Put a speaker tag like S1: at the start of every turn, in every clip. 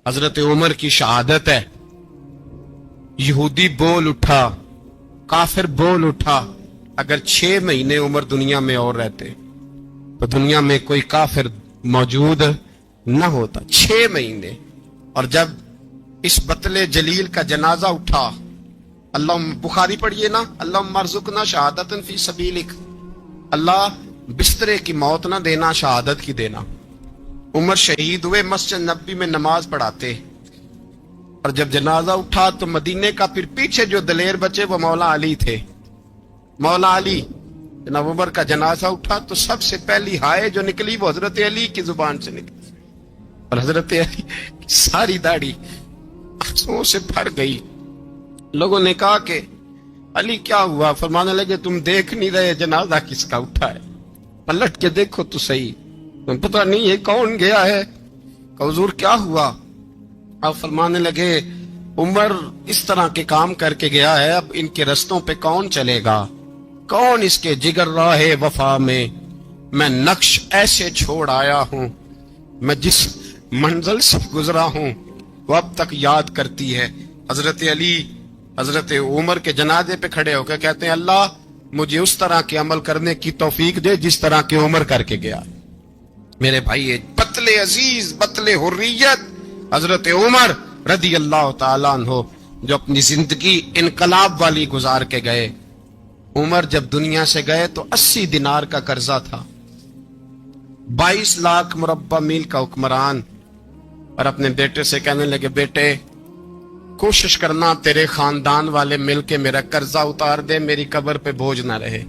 S1: حضرت عمر کی شہادت ہے. یہودی بول اٹھا, کافر بول اٹھا, اگر 6 مہینے عمر دنیا میں اور رہتے تو دنیا میں کوئی کافر موجود نہ ہوتا. 6 مہینے. اور جب اس بطل جلیل کا جنازہ اٹھا, اللہ بخاری پڑھیے نا, اللہم ارزقنا شہادت فی سبیلک, اللہ بسترے کی موت نہ دینا, شہادت کی دینا. عمر شہید ہوئے, مسجد نبی میں نماز پڑھاتے, اور جب جنازہ اٹھا تو مدینے کا پھر پیچھے جو دلیر بچے وہ مولا علی تھے. مولا علی, جناب عمر کا جنازہ اٹھا تو سب سے پہلی ہائے جو نکلی وہ حضرت علی کی زبان سے نکلی, اور حضرت علی کی ساری داڑھی آنسوؤں سے بھر گئی. لوگوں نے کہا کہ علی کیا ہوا؟ فرمانے لگے تم دیکھ نہیں رہے جنازہ کس کا اٹھا ہے, پلٹ کے دیکھو تو صحیح, تم پتہ نہیں یہ کون گیا ہے. کہ حضور کیا ہوا؟ آپ فرمانے لگے عمر اس طرح کے کام کر کے گیا ہے, اب ان کے رستوں پہ کون چلے گا؟ کون اس کے جگر راہ وفا میں نقش ایسے چھوڑ آیا ہوں, میں جس منزل سے گزرا ہوں وہ اب تک یاد کرتی ہے. حضرت علی حضرت عمر کے جنازے پہ کھڑے ہو کے کہتے ہیں اللہ مجھے اس طرح کے عمل کرنے کی توفیق دے جس طرح کے عمر کر کے گیا. میرے بھائی, بطل عزیز, بطل حریت حضرت عمر رضی اللہ تعالیٰ عنہ, جو اپنی زندگی انقلاب والی گزار کے گئے. عمر جب دنیا سے گئے تو 80 دینار کا قرضہ تھا, 22 لاکھ مربع میل کا حکمران, اور اپنے بیٹے سے کہنے لگے بیٹے کوشش کرنا تیرے خاندان والے مل کے میرا قرضہ اتار دے, میری قبر پہ بوجھ نہ رہے,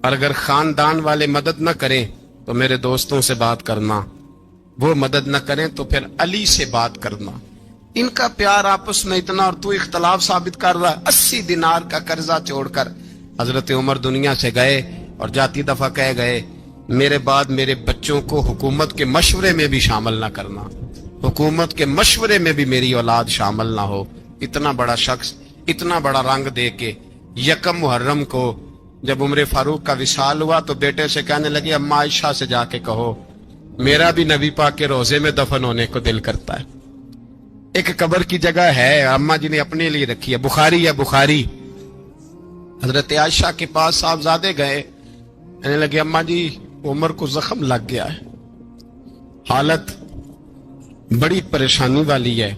S1: اور اگر خاندان والے مدد نہ کریں تو میرے دوستوں سے بات کرنا, وہ مدد نہ کریں تو پھر علی سے بات کرنا. ان کا پیار آپس میں اتنا, اور تو اختلاف ثابت کر رہا ہے. 80 دینار کا قرضہ چھوڑ کر حضرت عمر دنیا سے گئے, اور جاتی دفعہ کہہ گئے میرے بعد میرے بچوں کو حکومت کے مشورے میں بھی شامل نہ کرنا, حکومت کے مشورے میں بھی میری اولاد شامل نہ ہو. اتنا بڑا شخص اتنا بڑا رنگ دے کے 1 محرم کو جب عمر فاروق کا وصال ہوا تو بیٹے سے کہنے لگے اماں عائشہ سے جا کے کہو میرا بھی نبی پاک کے روزے میں دفن ہونے کو دل کرتا ہے. ایک قبر کی جگہ ہے اماں جی نے اپنے لیے رکھی ہے, بخاری ہے بخاری. حضرت عائشہ کے پاس صاحبزادے گئے, کہنے لگے اماں جی عمر کو زخم لگ گیا ہے, حالت بڑی پریشانی والی ہے.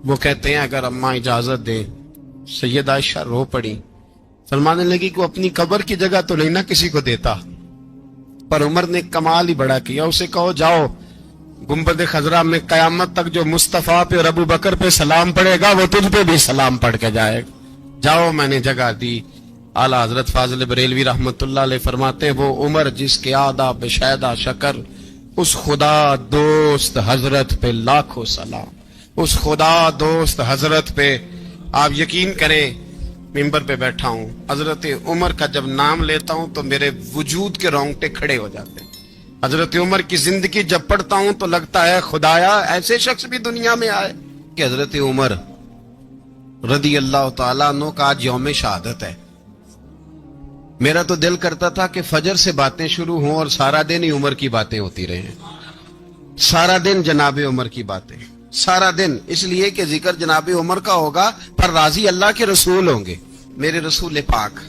S1: وہ کہتے ہیں اگر اماں اجازت دیں. سید عائشہ رو پڑی, فرمانے لگی کہ اپنی قبر کی جگہ تو نہیں نہ کسی کو دیتا, پر عمر نے کمال ہی بڑا کیا. اسے کہو جاؤ گنبد خضرا میں قیامت تک جو مصطفیٰ پہ اور ابو بکر پہ سلام پڑے گا وہ تجھ پہ بھی سلام پڑھ کے جائے گا. جاؤ میں نے جگہ دی. اعلیٰ حضرت فاضل بریلوی رحمت اللہ علیہ فرماتے ہیں وہ عمر جس کے آدھا بشیدہ شکر, اس خدا دوست حضرت پہ لاکھوں سلام, اس خدا دوست حضرت پہ. آپ یقین کریں ممبر پہ بیٹھا ہوں, حضرت عمر کا جب نام لیتا ہوں تو میرے وجود کے رونگٹے کھڑے ہو جاتے ہیں. حضرت عمر کی زندگی جب پڑھتا ہوں تو لگتا ہے خدایا ایسے شخص بھی دنیا میں آئے. کہ حضرت عمر رضی اللہ تعالیٰ عنہ کا آج یوم شہادت ہے. میرا تو دل کرتا تھا کہ فجر سے باتیں شروع ہوں اور سارا دن ہی عمر کی باتیں ہوتی رہیں, سارا دن جناب عمر کی باتیں, سارا دن. اس لیے کہ ذکر جناب عمر کا ہوگا پر راضی اللہ کے رسول ہوں گے. میرے رسول پاک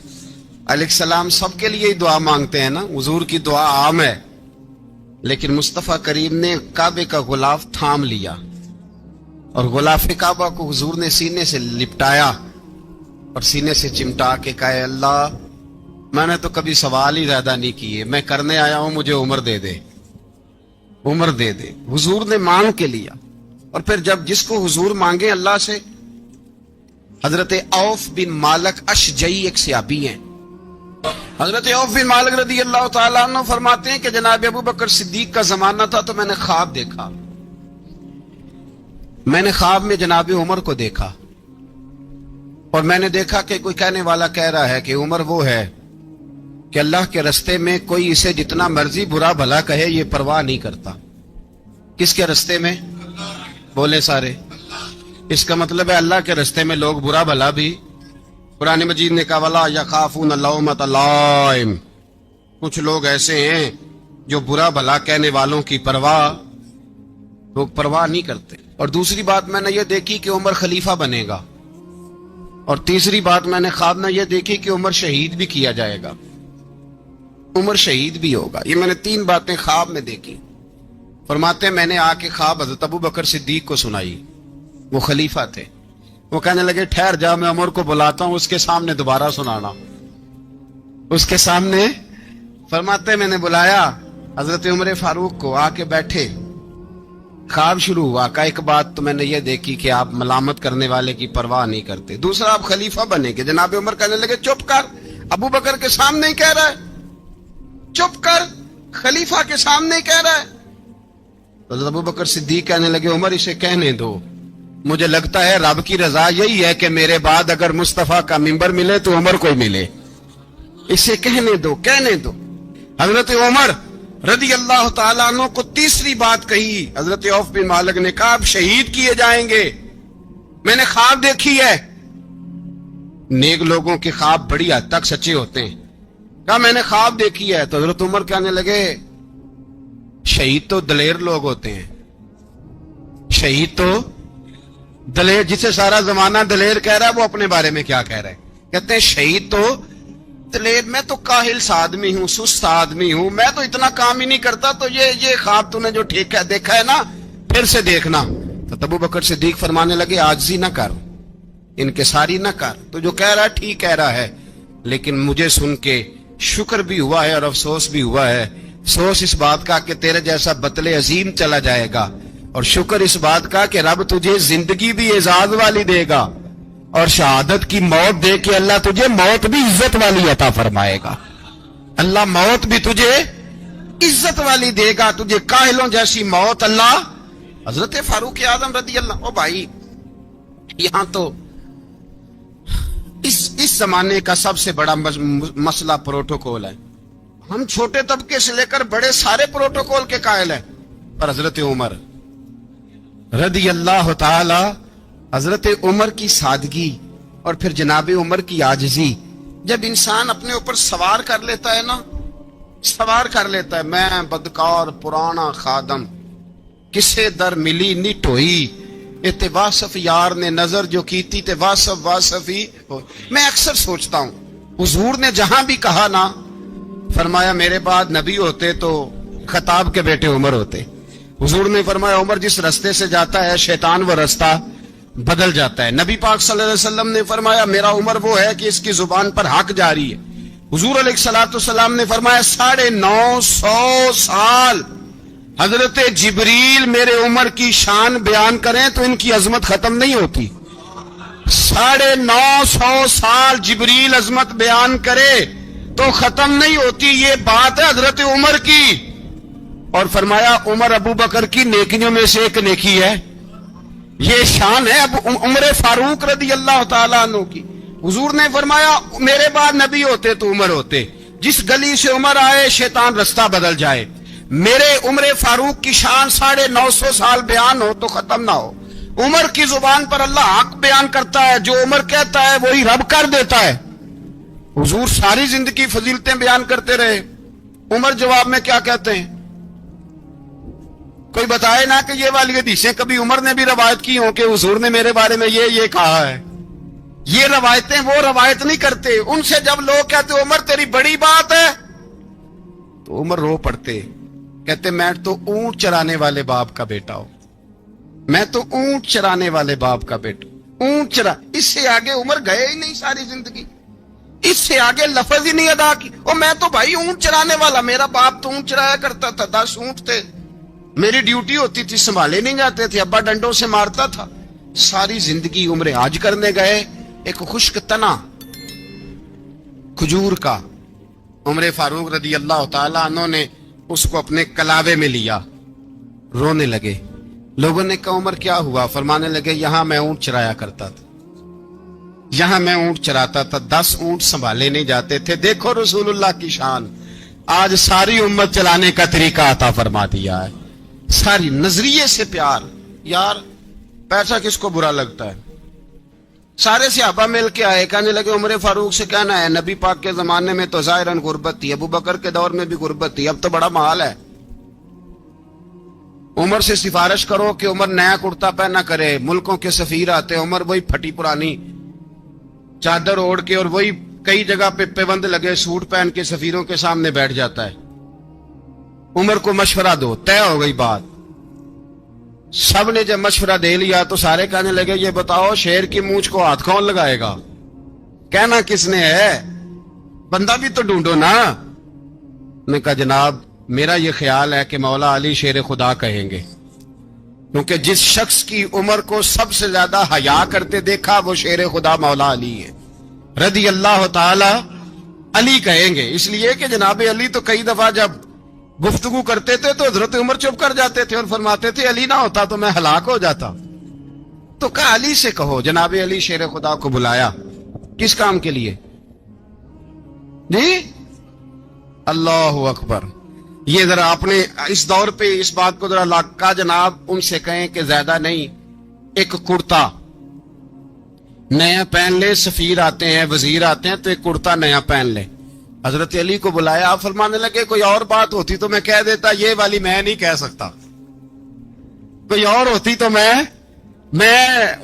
S1: علیہ السلام سب کے لیے ہی دعا مانگتے ہیں نا, حضور کی دعا عام ہے, لیکن مصطفیٰ کریم نے کعبے کا غلاف تھام لیا اور غلاف کعبہ کو حضور نے سینے سے لپٹایا اور سینے سے چمٹا کے کہا اللہ میں نے تو کبھی سوال ہی زیادہ نہیں کیے, میں کرنے آیا ہوں, مجھے عمر دے دے, عمر دے دے. حضور نے مانگ کے لیا. اور پھر جب جس کو حضور مانگے اللہ سے, حضرت عوف بن مالک اشجعی ایک صحابی ہیں, حضرت عوف بن مالک رضی اللہ تعالیٰ عنہ فرماتے ہیں کہ جناب ابو بکر صدیق کا زمانہ تھا تو میں نے خواب دیکھا, میں نے خواب میں جناب عمر کو دیکھا, اور میں نے دیکھا کہ کوئی کہنے والا کہہ رہا ہے کہ عمر وہ ہے کہ اللہ کے رستے میں کوئی اسے جتنا مرضی برا بھلا کہے یہ پرواہ نہیں کرتا. کس کے رستے میں؟ بولے سارے. اس کا مطلب ہے اللہ کے رستے میں لوگ برا بھلا بھی. قرآن مجید نے کہا وَلَا يَخَافُونَ لَوْمَةَ لَائِمٍ, کچھ لوگ ایسے ہیں جو برا بھلا کہنے والوں کی پرواہ نہیں کرتے. اور دوسری بات میں نے یہ دیکھی کہ عمر خلیفہ بنے گا، اور تیسری بات میں نے خواب میں یہ دیکھی کہ عمر شہید بھی کیا جائے گا، عمر شہید بھی ہوگا۔ یہ میں نے 3 باتیں خواب میں دیکھی۔ فرماتے ہیں میں نے آ کے خواب حضرت ابو بکر صدیق کو سنائی، وہ خلیفہ تھے۔ وہ کہنے لگے ٹھہر جا، میں عمر کو بلاتا ہوں، اس کے سامنے دوبارہ سنانا، اس کے سامنے۔ فرماتے ہیں میں نے بلایا حضرت عمر فاروق کو، آ کے بیٹھے، خواب شروع ہوا۔ کا ایک بات تو میں نے یہ دیکھی کہ آپ ملامت کرنے والے کی پرواہ نہیں کرتے، دوسرا آپ خلیفہ بنے گے۔ جناب عمر کہنے لگے چپ کر، ابو بکر کے سامنے ہی کہہ رہا ہے، چپ کر، خلیفہ کے سامنے ہی کہہ رہا ہے۔ حضرت ابو بکر صدیق کہنے لگے عمر اسے کہنے دو، مجھے لگتا ہے رب کی رضا یہی ہے کہ میرے بعد اگر مصطفیٰ کا منبر ملے تو عمر کو ہی ملے، اسے کہنے دو، کہنے دو۔ حضرت عمر رضی اللہ تعالیٰ عنہ کو تیسری بات کہی۔ حضرت عوف بن مالک نے کہا آپ شہید کیے جائیں گے، میں نے خواب دیکھی ہے۔ نیک لوگوں کے خواب بڑی حد تک سچے ہوتے ہیں۔ کہا میں نے خواب دیکھی ہے۔ تو حضرت عمر کہنے لگے شہید تو دلیر لوگ ہوتے ہیں، شہید تو دلیر، جسے سارا زمانہ دلیر کہہ رہا ہے وہ اپنے بارے میں کیا کہہ رہا ہے؟ کہتے ہیں شہید تو دلیر، میں تو کاہل سا آدمی ہوں، سست آدمی ہوں، میں تو اتنا کام ہی نہیں کرتا، تو یہ خواب تو نے جو ٹھیک ہے دیکھا ہے نا، پھر سے دیکھنا۔ تو ابو بکر صدیق فرمانے لگے عاجزی نہ کر، انکساری نہ کر، تو جو کہہ رہا ہے ٹھیک کہہ رہا ہے، لیکن مجھے سن کے شکر بھی ہوا ہے اور افسوس بھی ہوا ہے۔ افسوس اس بات کا کہ تیرے جیسا بطل عظیم چلا جائے گا، اور شکر اس بات کا کہ رب تجھے زندگی بھی اعزاز والی دے گا، اور شہادت کی موت دے کے اللہ تجھے موت بھی عزت والی عطا فرمائے گا۔ اللہ موت بھی تجھے عزت والی دے گا، تجھے کاہلوں جیسی موت اللہ۔ حضرت فاروق اعظم رضی اللہ، او بھائی یہاں تو اس زمانے کا سب سے بڑا مسئلہ پروٹوکول ہے۔ ہم چھوٹے طبقے سے لے کر بڑے سارے پروٹوکول کے قائل ہیں، پر حضرت عمر رضی اللہ تعالی، حضرت عمر کی سادگی اور پھر جناب عمر کی عاجزی، جب انسان اپنے اوپر سوار کر لیتا ہے نا، سوار کر لیتا ہے، میں بدکار پرانا خادم، کسے در ملی نی ٹوئی، تے واصف یار نے نظر جو کی تھی تے واصف واصف ہی ہو۔ میں اکثر سوچتا ہوں حضور نے جہاں بھی کہا نا، فرمایا میرے بعد نبی ہوتے تو خطاب کے بیٹے عمر ہوتے۔ حضور نے فرمایا عمر جس رستے سے جاتا ہے شیطان وہ رستہ بدل جاتا ہے۔ نبی پاک صلی اللہ علیہ وسلم نے فرمایا میرا عمر وہ ہے کہ اس کی زبان پر حق جاری ہے۔ حضور علیہ الصلوۃ والسلام نے فرمایا 950 سال حضرت جبریل میرے عمر کی شان بیان کریں تو ان کی عظمت ختم نہیں ہوتی۔ 950 سال جبریل عظمت بیان کرے تو ختم نہیں ہوتی۔ یہ بات ہے حضرت عمر کی، اور فرمایا عمر ابو بکر کی نیکیوں میں سے ایک نیکی ہے، یہ شان ہے اب عمر فاروق رضی اللہ تعالیٰ عنہ کی۔ حضور نے فرمایا میرے بعد نبی ہوتے تو عمر ہوتے، جس گلی سے عمر آئے شیطان رستہ بدل جائے۔ میرے عمر فاروق کی شان 950 سال بیان ہو تو ختم نہ ہو۔ عمر کی زبان پر اللہ حق بیان کرتا ہے، جو عمر کہتا ہے وہی رب کر دیتا ہے۔ حضور ساری زندگی فضیلتیں بیان کرتے رہے، عمر جواب میں کیا کہتے ہیں؟ کوئی بتائے نا کہ یہ والی حدیثیں کبھی عمر نے بھی روایت کی ہوں کہ حضور نے میرے بارے میں یہ کہا ہے۔ یہ روایتیں وہ روایت نہیں کرتے، ان سے جب لوگ کہتے عمر تیری بڑی بات ہے تو عمر رو پڑتے، کہتے میں تو اونٹ چرانے والے باپ کا بیٹا ہوں، میں تو اونٹ چرانے والے باپ کا بیٹا، اونٹ چرا۔ اس سے آگے عمر گئے ہی نہیں ساری زندگی، اس سے آگے لفظ ہی نہیں ادا کی۔ اور میں تو بھائی اونٹ چرانے والا، میرا باپ تو اونٹ چرایا کرتا تھا، 10 اونٹ تھے، میری ڈیوٹی ہوتی تھی، سنبھالے نہیں جاتے تھے، ابا ڈنڈوں سے مارتا تھا۔ ساری زندگی عمر حج کرنے گئے، ایک خشک تنا کھجور کا عمر فاروق رضی اللہ تعالیٰ عنہ نے اس کو اپنے کلاوے میں لیا، رونے لگے۔ لوگوں نے کہا عمر کیا ہوا؟ فرمانے لگے یہاں میں اونٹ چرایا کرتا تھا، یہاں میں اونٹ چراتا تھا، 10 اونٹ سنبھالے نہیں جاتے تھے۔ دیکھو رسول اللہ کی شان، آج ساری امت چلانے کا طریقہ عطا فرما دیا ہے، ساری نظریے سے پیار۔ یار پیسہ کس کو برا لگتا ہے؟ سارے صحابہ مل کے آئے، کہنے لگے عمر فاروق سے کہنا ہے نبی پاک کے زمانے میں تو ظاہراً غربت تھی، ابو بکر کے دور میں بھی غربت تھی، اب تو بڑا محال ہے۔ عمر سے سفارش کرو کہ عمر نیا کرتا پہنا کرے. ملکوں کے سفیر آتے ہیں, عمر وہی پھٹی پرانی چادر اوڑھ کے اور وہی کئی جگہ پہ پیوند لگے سوٹ پہن کے سفیروں کے سامنے بیٹھ جاتا ہے. عمر کو مشورہ دو, طے ہو گئی بات. سب نے جب مشورہ دے لیا تو سارے کہنے لگے یہ بتاؤ شیر کی مونچھ کو ہاتھ کون لگائے گا؟ کہنا کس نے ہے؟ بندہ بھی تو ڈھونڈو نا. نے کہا جناب میرا یہ خیال ہے کہ مولا علی شیر خدا کہیں گے, کیونکہ جس شخص کی عمر کو سب سے زیادہ حیا کرتے دیکھا وہ شیر خدا مولا علی ہے رضی اللہ تعالی. علی کہیں گے اس لیے کہ جناب علی تو کئی دفعہ جب گفتگو کرتے تھے تو حضرت عمر چپ کر جاتے تھے اور فرماتے تھے علی نہ ہوتا تو میں ہلاک ہو جاتا. تو کہا علی سے کہو. جناب علی شیر خدا کو بلایا. کس کام کے لیے جی؟ اللہ اکبر. یہ ذرا آپ نے اس دور پہ اس بات کو ذرا لاکا جناب ان سے کہیں کہ زیادہ نہیں, ایک کرتا نیا پہن لے. سفیر آتے ہیں, وزیر آتے ہیں تو ایک کرتا نیا پہن لے. حضرت علی کو بلایا. آپ فرمانے لگے کوئی اور بات ہوتی تو میں کہہ دیتا, یہ والی میں نہیں کہہ سکتا. کوئی اور ہوتی تو میں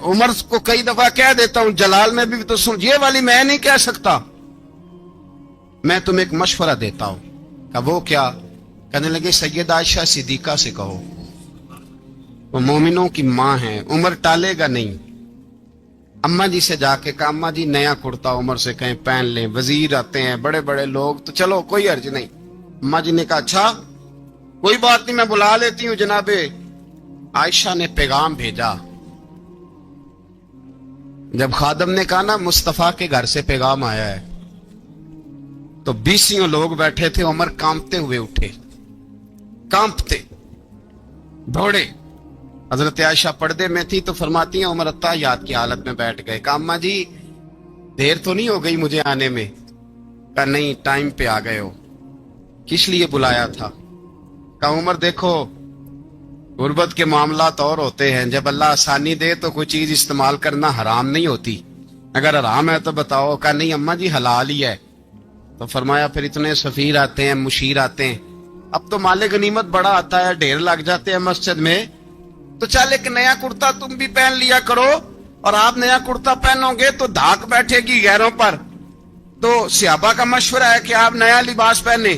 S1: عمر کو کئی دفعہ کہہ دیتا ہوں, جلال میں بھی تو سن, یہ والی میں نہیں کہہ سکتا. میں تمہیں ایک مشورہ دیتا ہوں. کہ وہ کیا؟ کہنے لگے سید عائشہ صدیقہ سے کہو, وہ مومنوں کی ماں ہیں, عمر ٹالے گا نہیں. اماں جی سے جا کے کہا اماں جی نیا کرتا عمر سے کہیں پہن لیں. وزیر آتے ہیں, بڑے بڑے لوگ, تو چلو کوئی عرض نہیں. اماں جی نے کہا اچھا کوئی بات نہیں میں بلا لیتی ہوں. جناب عائشہ نے پیغام بھیجا. جب خادم نے کہا نا مصطفیٰ کے گھر سے پیغام آیا ہے, تو 20 لوگ بیٹھے تھے. عمر کانپتے ہوئے اٹھے, کانپتے دوڑے. حضرت عائشہ پردے میں تھی تو فرماتی ہیں عمر اتحیات کی حالت میں بیٹھ گئے. کہا اماں جی دیر تو نہیں ہو گئی مجھے آنے میں؟ کہا نہیں ٹائم پہ آ گئے ہو. کس لیے بلایا تھا؟ کہا عمر دیکھو غربت کے معاملات اور ہوتے ہیں, جب اللہ آسانی دے تو کوئی چیز استعمال کرنا حرام نہیں ہوتی, اگر حرام ہے تو بتاؤ. کہا نہیں اماں جی حلال ہی ہے. تو فرمایا پھر اتنے سفیر آتے ہیں, مشیر آتے ہیں, اب تو مال غنیمت بڑا آتا ہے, ڈھیر لگ جاتے ہیں مسجد میں, تو چل ایک نیا کرتا تم بھی پہن لیا کرو. اور آپ نیا کرتا پہنو گے تو دھاک بیٹھے گی غیروں پر. تو صحابہ کا مشورہ ہے کہ آپ نیا لباس پہنے.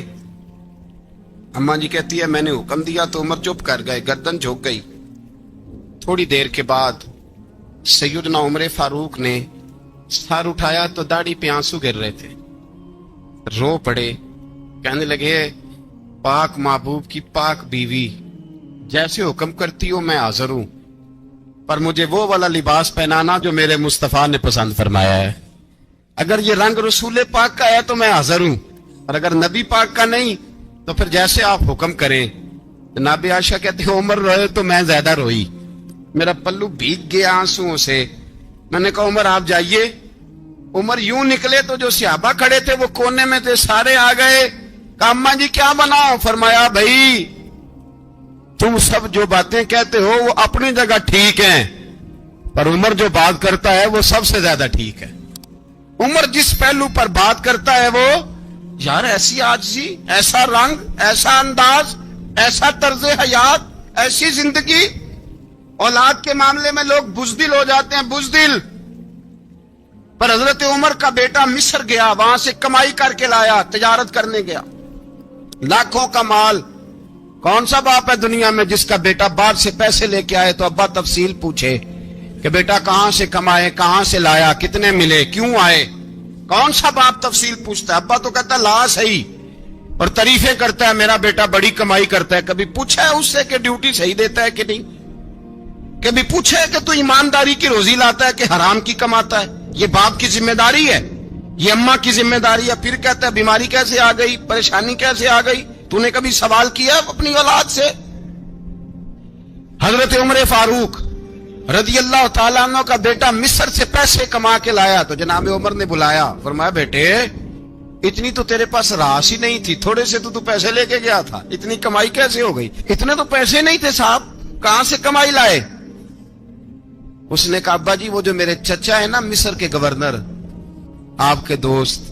S1: اماں جی کہتی ہے میں نے حکم دیا تو عمر چپ کر گئے, گردن جھک گئی. تھوڑی دیر کے بعد سیدنا عمر فاروق نے سر اٹھایا تو داڑھی پہ آنسو گر رہے تھے, رو پڑے. کہنے لگے پاک محبوب کی پاک بیوی جیسے حکم کرتی ہو میں حاضر ہوں, پر مجھے وہ والا لباس پہنانا جو میرے مصطفیٰ نے پسند فرمایا ہے. اگر یہ رنگ رسول پاک کا ہے تو میں حاضر ہوں, اور اگر نبی پاک کا نہیں تو پھر جیسے آپ حکم کریں. جناب عائشہ کہتے ہیں عمر روئے تو میں زیادہ روئی, میرا پلو بھیگ گیا آنسوؤں سے. میں نے کہا عمر آپ جائیے. عمر یوں نکلے تو جو صحابہ کھڑے تھے وہ کونے میں تھے, سارے آ گئے. کہا اماں جی کیا بنا؟ فرمایا بھائی تم سب جو باتیں کہتے ہو وہ اپنی جگہ ٹھیک ہیں, پر عمر جو بات کرتا ہے وہ سب سے زیادہ ٹھیک ہے. عمر جس پہلو پر بات کرتا ہے وہ یار ایسی عاجزی, ایسا رنگ, ایسا انداز, ایسا طرز حیات, ایسی زندگی. اولاد کے معاملے میں لوگ بزدل ہو جاتے ہیں, بزدل. پر حضرت عمر کا بیٹا مصر گیا, وہاں سے کمائی کر کے لایا, تجارت کرنے گیا, لاکھوں کا مال. کون سا باپ ہے دنیا میں جس کا بیٹا باہر سے پیسے لے کے آئے تو ابا تفصیل پوچھے کہ بیٹا کہاں سے کمائے, کہاں سے لایا, کتنے ملے, کیوں آئے؟ کون سا باپ تفصیل پوچھتا ہے؟ ابا تو کہتا ہے لا صحیح, اور تعریفیں کرتا ہے میرا بیٹا بڑی کمائی کرتا ہے. کبھی پوچھا ہے اس سے کہ ڈیوٹی صحیح دیتا ہے کہ نہیں؟ کبھی پوچھا ہے کہ تو ایمانداری کی روزی لاتا ہے کہ حرام کی کماتا ہے؟ یہ باپ کی ذمہ داری ہے, یہ اماں کی ذمہ داری ہے. پھر کہتا ہے بیماری کیسے آ گئی, پریشانی کیسے آ گئی؟ تو نے کبھی سوال کیا اپنی اولاد سے؟ حضرت عمر فاروق رضی اللہ تعالیٰ عنہ کا بیٹا مصر سے پیسے کما کے لایا تو جناب عمر نے بلایا, فرمایا بیٹے اتنی تو تیرے پاس راس ہی نہیں تھی, تھوڑے سے تو پیسے لے کے گیا تھا, اتنی کمائی کیسے ہو گئی؟ اتنے تو پیسے نہیں تھے صاحب, کہاں سے کمائی لائے؟ اس نے کہا ابا جی وہ جو میرے چچا ہے نا مصر کے گورنر, آپ کے دوست,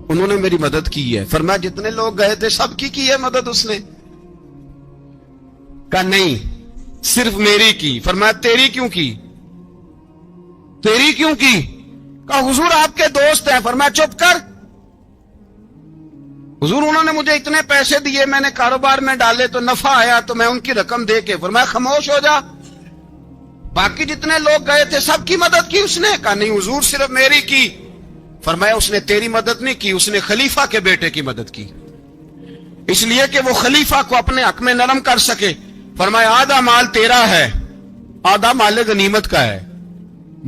S1: انہوں نے میری مدد کی ہے. فرمایا جتنے لوگ گئے تھے سب کی ہے مدد اس نے. کہا نہیں صرف میری کی. فرمایا تیری کیوں کی؟ تیری کیوں کی؟ کہا حضور آپ کے دوست ہیں. فرمایا چپ کر حضور انہوں نے مجھے اتنے پیسے دیے, میں نے کاروبار میں ڈالے تو نفع آیا تو میں ان کی رقم دے کے. فرمایا خاموش ہو جا, باقی جتنے لوگ گئے تھے سب کی مدد کی اس نے؟ کہا نہیں حضور صرف میری کی. فرمایا اس نے تیری مدد نہیں کی, اس نے خلیفہ کے بیٹے کی مدد کی, اس لیے کہ وہ خلیفہ کو اپنے حق میں نرم کر سکے. فرمایا آدھا مال تیرا ہے, آدھا مال غنیمت کا ہے,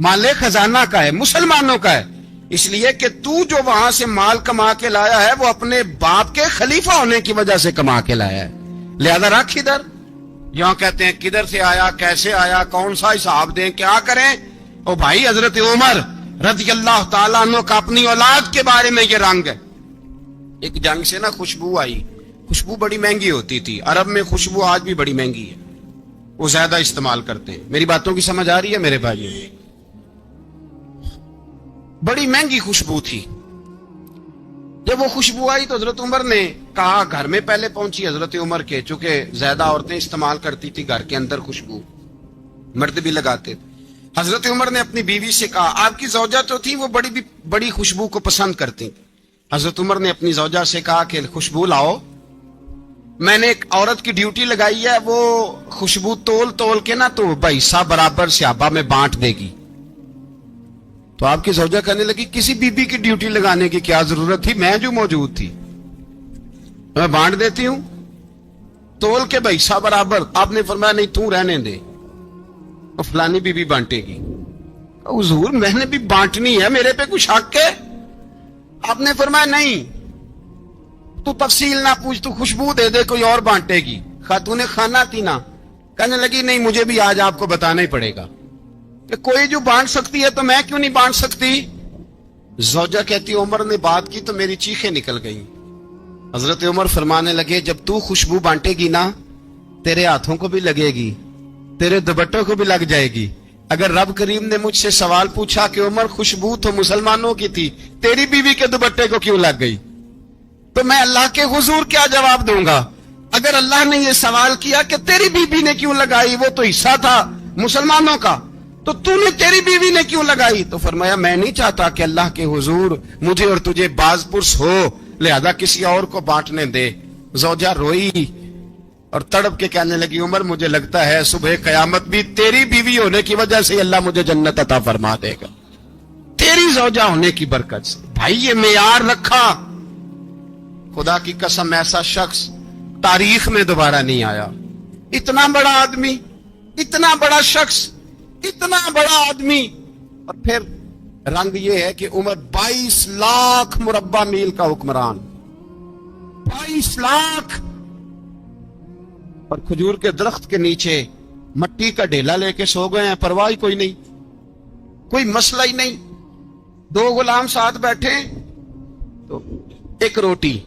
S1: مال خزانہ کا ہے, مسلمانوں کا ہے, اس لیے کہ تو جو وہاں سے مال کما کے لایا ہے وہ اپنے باپ کے خلیفہ ہونے کی وجہ سے کما کے لایا ہے, لہذا رکھ ادھر. یہاں کہتے ہیں کدھر سے آیا, کیسے آیا, کون سا حساب دیں, کیا کریں؟ او بھائی حضرت عمر رضی اللہ تعالیٰ عنہ کا اپنی اولاد کے بارے میں یہ رنگ ہے. ایک جنگ سے نا خوشبو آئی, خوشبو بڑی مہنگی ہوتی تھی, عرب میں خوشبو آج بھی بڑی مہنگی ہے, وہ زیادہ استعمال کرتے ہیں. میری باتوں کی سمجھ آ رہی ہے میرے بھائیوں؟ بڑی مہنگی خوشبو تھی. جب وہ خوشبو آئی تو حضرت عمر نے کہا, گھر میں پہلے پہنچی حضرت عمر کے, چونکہ زیادہ عورتیں استعمال کرتی تھی گھر کے اندر خوشبو, مرد بھی لگاتے تھے. حضرت عمر نے اپنی بیوی سے کہا, آپ کی زوجہ تو تھی وہ بڑی خوشبو کو پسند کرتی. حضرت عمر نے اپنی زوجہ سے کہا کہ خوشبو لاؤ, میں نے ایک عورت کی ڈیوٹی لگائی ہے, وہ خوشبو تول کے نا تو حصہ برابر صحابہ میں بانٹ دے گی. تو آپ کی زوجہ کہنے لگی کسی بی بی کی ڈیوٹی لگانے کی کیا ضرورت تھی, میں جو موجود تھی میں بانٹ دیتی ہوں تول کے حصہ برابر. آپ نے فرمایا نہیں تو رہنے دے, فلانی بی بی بانٹے گی. حضور میں نے بھی بانٹنی ہے, میرے پہ کچھ حق ہے؟ آپ نے فرمایا نہیں, تو تفصیل نہ پوچھ, تو خوشبو دے دے, کوئی اور بانٹے گی. خاتون خانہ تھی نا, کہنے لگی نہیں مجھے بھی آج آپ کو بتانا ہی پڑے گا کہ کوئی جو بانٹ سکتی ہے تو میں کیوں نہیں بانٹ سکتی. زوجہ کہتی عمر نے بات کی تو میری چیخیں نکل گئیں. حضرت عمر فرمانے لگے جب تو خوشبو بانٹے گی نا تیرے ہاتھوں کو بھی لگے گی, تیرے دوپٹوں کو بھی لگ جائے گی. اگر رب کریم نے مجھ سے سوال پوچھا کہ عمر خوشبو تو مسلمانوں کی تھی, تیری بیوی کے دوپٹے کو کیوں لگ گئی, تو میں اللہ کے حضور کیا جواب دوں گا؟ اگر اللہ نے یہ سوال کیا کہ تیری بیوی نے کیوں لگائی, وہ تو حصہ تھا مسلمانوں کا, تو نے تیری بیوی نے کیوں لگائی؟ تو فرمایا میں نہیں چاہتا کہ اللہ کے حضور مجھے اور تجھے باز پرس ہو, لہذا کسی اور کو بانٹنے دے. زوجہ روئی اور تڑپ کے کہنے لگی عمر مجھے لگتا ہے صبح قیامت بھی تیری بیوی ہونے کی وجہ سے اللہ مجھے جنت عطا فرما دے گا, تیری زوجہ ہونے کی برکت سے. بھائی یہ معیار رکھا, خدا کی قسم ایسا شخص تاریخ میں دوبارہ نہیں آیا. اتنا بڑا آدمی, اتنا بڑا شخص, اتنا بڑا آدمی, اور پھر رنگ یہ ہے کہ عمر 22 لاکھ مربع میل کا حکمران, 22 لاکھ, اور کھجور کے درخت کے نیچے مٹی کا ڈھیلا لے کے سو گئے ہیں, پرواہ کوئی نہیں, کوئی مسئلہ ہی نہیں. 2 غلام ساتھ بیٹھے تو ایک روٹی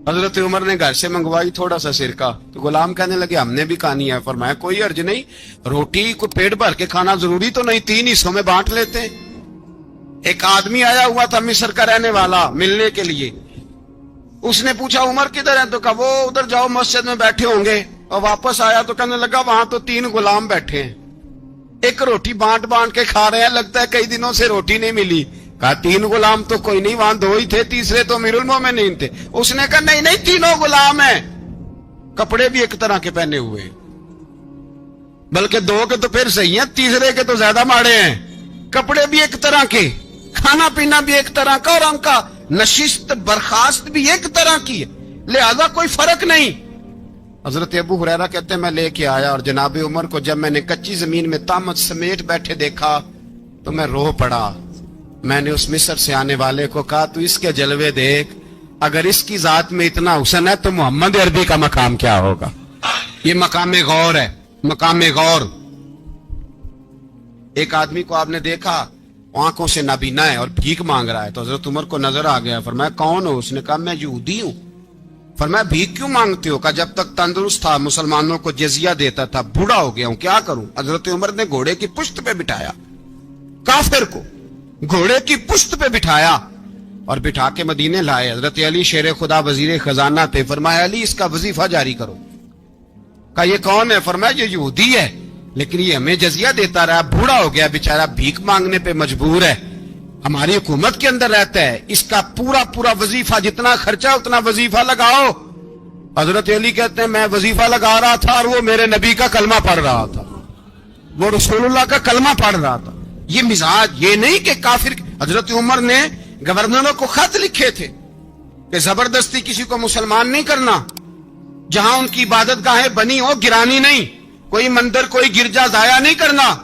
S1: حضرت عمر نے گھر سے منگوائی, تھوڑا سا سرکہ, تو غلام کہنے لگے ہم نے بھی کھانی ہے. فرمایا کوئی حرج نہیں, روٹی کو پیٹ بھر کے کھانا ضروری تو نہیں, 3 حصوں میں بانٹ لیتے. ایک آدمی آیا ہوا تھا مصر کا رہنے والا ملنے کے لیے, اس نے پوچھا عمر کدھر ہے, تو کہا وہ ادھر جاؤ مسجد میں بیٹھے ہوں گے. اور واپس آیا تو کہنے لگا وہاں تو 3 غلام بیٹھے ہیں, ایک روٹی بانٹ کے کھا رہے ہیں, لگتا ہے کئی دنوں سے روٹی نہیں ملی. کہا 3 غلام تو کوئی نہیں, وہاں 2 ہی تھے, تیسرے تو امیر المومنین تھے. اس نے کہا نہیں 3 غلام ہیں, کپڑے بھی ایک طرح کے پہنے ہوئے, بلکہ 2 کے تو پھر صحیح ہیں, تیسرے کے تو زیادہ ماڑے ہیں. کپڑے بھی ایک طرح کے, کھانا پینا بھی ایک طرح کا, اور ان کا نشست برخاست بھی ایک طرح کی ہے, لہذا کوئی فرق نہیں. حضرت ابو ہریرہ کہتے ہیں میں لے کے آیا, اور جناب عمر کو جب میں نے کچی زمین میں تامت سمیٹ بیٹھے دیکھا تو میں رو پڑا. میں نے اس مصر سے آنے والے کو کہا تو اس کے جلوے دیکھ, اگر اس کی ذات میں اتنا حسن ہے تو محمد عربی کا مقام کیا ہوگا. یہ مقام غور ہے, مقام غور. ایک آدمی کو آپ نے دیکھا آنکھوں سے نابینا ہے اور بھیک مانگ رہا ہے, تو حضرت عمر کو نظر آ گیا. فرمایا کون ہو؟ اس نے کہا میں یہودی ہوں. فرمایا بھیک کیوں مانگتے ہو؟ کہا جب تک تندرست تھا مسلمانوں کو جزیہ دیتا تھا, بوڑھا ہو گیا ہوں کیا کروں. حضرت عمر نے گھوڑے کی پشت پہ بٹھایا, کافر کو گھوڑے کی پشت پہ بٹھایا اور بٹھا کے مدینے لائے. حضرت علی شیر خدا وزیر خزانہ تھے, فرمایا علی اس کا وظیفہ جاری کرو. کہا یہ کون ہے؟ فرمایا یہ یہودی ہے، لیکن یہ ہمیں جزیہ دیتا رہا، بوڑھا ہو گیا بیچارہ، بھیک مانگنے پہ مجبور ہے، ہماری حکومت کے اندر رہتا ہے، اس کا پورا وظیفہ جتنا خرچہ اتنا وظیفہ لگاؤ۔ حضرت علی کہتے ہیں میں وظیفہ لگا رہا تھا اور وہ میرے نبی کا کلمہ پڑھ رہا تھا، وہ رسول اللہ کا کلمہ پڑھ رہا تھا۔ یہ مزاج، یہ نہیں کہ کافر۔ حضرت عمر نے گورنروں کو خط لکھے تھے کہ زبردستی کسی کو مسلمان نہیں کرنا، جہاں ان کی عبادت گاہیں بنی ہو گرانی نہیں، کوئی مندر کوئی گرجا ضائع نہیں کرنا،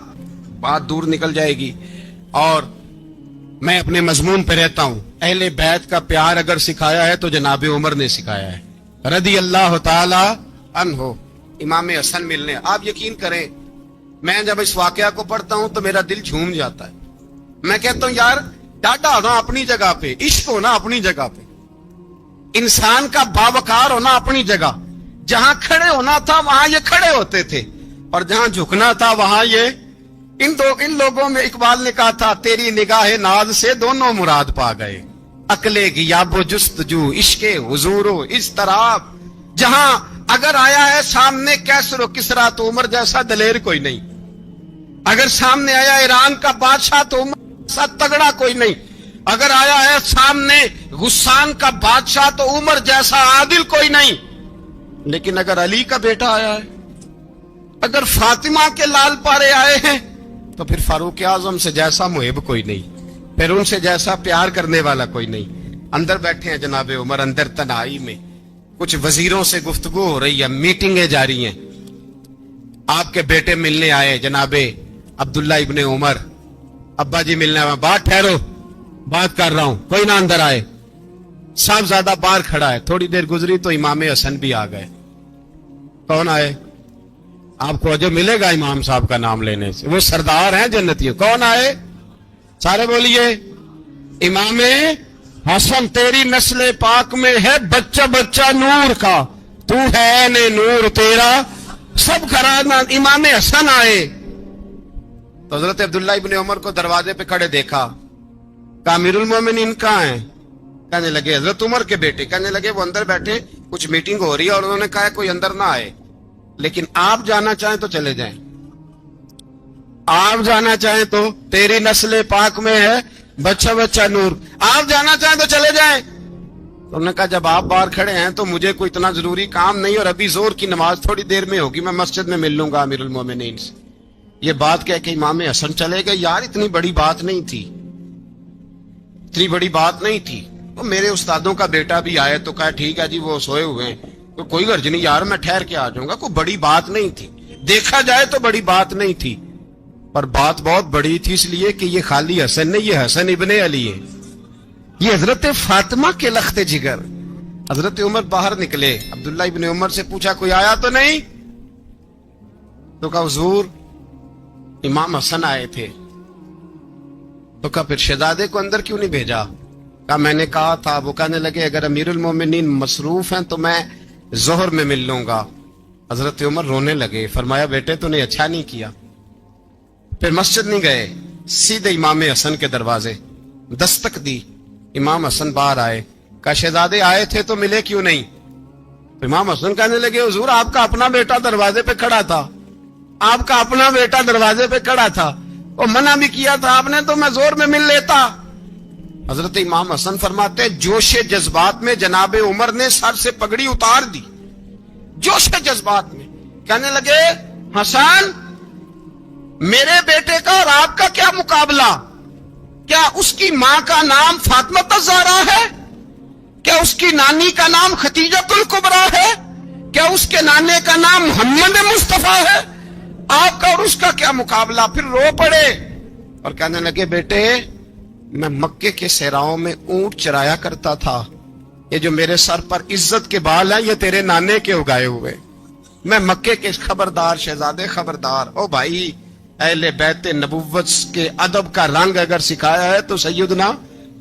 S1: بات دور نکل جائے گی۔ اور میں اپنے مضمون پہ رہتا ہوں، اہل بیت کا پیار اگر سکھایا ہے تو جناب عمر نے سکھایا ہے رضی اللہ تعالی عنہ۔ امام حسن ملنے، آپ یقین کریں میں جب اس واقعہ کو پڑھتا ہوں تو میرا دل جھوم جاتا ہے، میں کہتا ہوں یار ڈاٹا ہونا اپنی جگہ پہ، عشق ہونا اپنی جگہ پہ، انسان کا باوقار ہونا اپنی جگہ، جہاں کھڑے ہونا تھا وہاں یہ کھڑے ہوتے تھے، اور جہاں جھکنا تھا وہاں یہ ان لوگوں میں اقبال نے کہا تھا تیری نگاہ ناز سے دونوں مراد پا گئے، عقل غیاب و جستجو عشق حضور و اضطراب۔ جہاں اگر آیا ہے سامنے کیسر و کسرا تو عمر جیسا دلیر کوئی نہیں، اگر سامنے آیا ایران کا بادشاہ تو عمر جیسا تگڑا کوئی نہیں، اگر آیا ہے سامنے غسان کا بادشاہ تو عمر جیسا عادل کوئی نہیں، لیکن اگر علی کا بیٹا آیا ہے، اگر فاطمہ کے لال پارے آئے ہیں تو پھر فاروق اعظم سے جیسا محب کوئی نہیں، پھر ان سے جیسا پیار کرنے والا کوئی نہیں۔ اندر بیٹھے ہیں جناب عمر، اندر تنہائی میں کچھ وزیروں سے گفتگو ہو رہی ہے، میٹنگیں جاری ہیں، آپ کے بیٹے ملنے آئے جناب عبداللہ ابن عمر، ابا جی ملنے آئے، بات ٹھہرو بات کر رہا ہوں، کوئی نہ اندر آئے۔ صاحبزادہ باہر کھڑا ہے، تھوڑی دیر گزری تو امام حسن بھی آ گئے۔ کون آئے؟ آپ کو جو ملے گا امام صاحب کا نام لینے سے، وہ سردار ہیں جنتیوں۔ کون آئے؟ سارے بولیے امام حسن، تیری نسل پاک میں ہے بچہ بچہ نور کا، تو ہے نے نور تیرا سب کرانا۔ امام حسن آئے تو حضرت عبداللہ ابن عمر کو دروازے پہ کھڑے دیکھا، کہا امیر المومنین کہاں ہیں؟ کہنے لگے حضرت عمر کے بیٹے، کہنے لگے وہ اندر بیٹھے، کچھ میٹنگ ہو رہی ہے اور انہوں نے کہا کوئی اندر نہ آئے، لیکن آپ جانا چاہیں تو چلے جائیں، آپ جانا چاہیں تو، تیری نسل پاک میں ہے بچہ بچہ نور، آپ جانا چاہیں تو چلے جائیں۔ تو انہوں نے کہا جب آپ باہر کھڑے ہیں تو مجھے کوئی اتنا ضروری کام نہیں، اور ابھی زور کی نماز تھوڑی دیر میں ہوگی، میں مسجد میں مل لوں گا امیر المومنین سے۔ یہ بات کہہ کے امام حسن چلے گئے۔ یار اتنی بڑی بات نہیں تھی، اتنی بڑی بات نہیں تھی، تو میرے استادوں کا بیٹا بھی آئے تو کہا ٹھیک ہے جی وہ سوئے ہوئے ہیں، تو کوئی غرض نہیں یار میں ٹھہر کے آ جاؤں گا، کوئی بڑی بات نہیں تھی، دیکھا جائے تو بڑی بات نہیں تھی، پر بات بہت بڑی تھی، اس لیے کہ یہ خالی حسن نہیں، یہ حسن ابن علی ہے، یہ حضرت فاطمہ کے لخت جگر۔ حضرت عمر باہر نکلے، عبداللہ ابن عمر سے پوچھا کوئی آیا تو نہیں؟ تو کہا حضور امام حسن آئے تھے۔ تو کہا پھر شہزادے کو اندر کیوں نہیں بھیجا؟ کہا میں نے کہا تھا۔ وہ کہنے لگے اگر امیر المومنین مصروف ہیں تو میں ظہر میں مل لوں گا۔ حضرت عمر رونے لگے، فرمایا بیٹے تو نے اچھا نہیں کیا۔ پھر مسجد نہیں گئے، سیدھے امام حسن کے دروازے دستک دی، امام حسن باہر آئے، کہا شہزادے آئے تھے تو ملے کیوں نہیں؟ امام حسن کہنے لگے حضور آپ کا اپنا بیٹا دروازے پہ کھڑا تھا، آپ کا اپنا بیٹا دروازے پہ کھڑا تھا، اور منع بھی کیا تھا آپ نے تو میں زور میں مل لیتا۔ حضرت امام حسن فرماتے جوش جذبات میں جناب عمر نے سر سے پگڑی اتار دی، جوش جذبات میں کہنے لگے حسن میرے بیٹے کا اور آپ کا کیا مقابلہ؟ کیا اس کی ماں کا نام فاطمہ الزہرا ہے؟ کیا اس کی نانی کا نام خدیجہ الکبریٰ ہے؟ کیا اس کے نانے کا نام محمد مصطفیٰ ہے؟ آپ کا اور اس کا کیا مقابلہ؟ پھر رو پڑے اور کہنے لگے بیٹے میں مکے کے صحراؤں میں اونٹ چرایا کرتا تھا، یہ جو میرے سر پر عزت کے بال ہیں یہ تیرے نانے کے اگائے ہوئے، میں مکے کے خبردار شہزادے خبردار۔ او بھائی اہل بیت نبوت کے ادب کا رنگ اگر سکھایا ہے تو سیدنا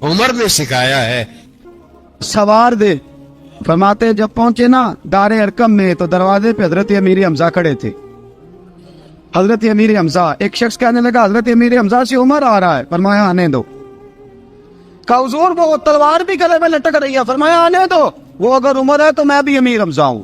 S1: عمر نے سکھایا ہے۔
S2: سوار دے فرماتے جب پہنچے نا دار ارکم میں تو دروازے پہ حضرت امیر حمزہ کھڑے تھے۔ حضرت امیر حمزہ، ایک شخص کہنے لگا حضرت امیر حمزہ سے عمر آ رہا ہے، فرمایا آنے دو۔ کہا حضور وہ تلوار بھی گلے میں لٹک رہی ہے، فرمایا آنے دو، وہ اگر عمر ہے تو میں بھی امیر حمزہ ہوں۔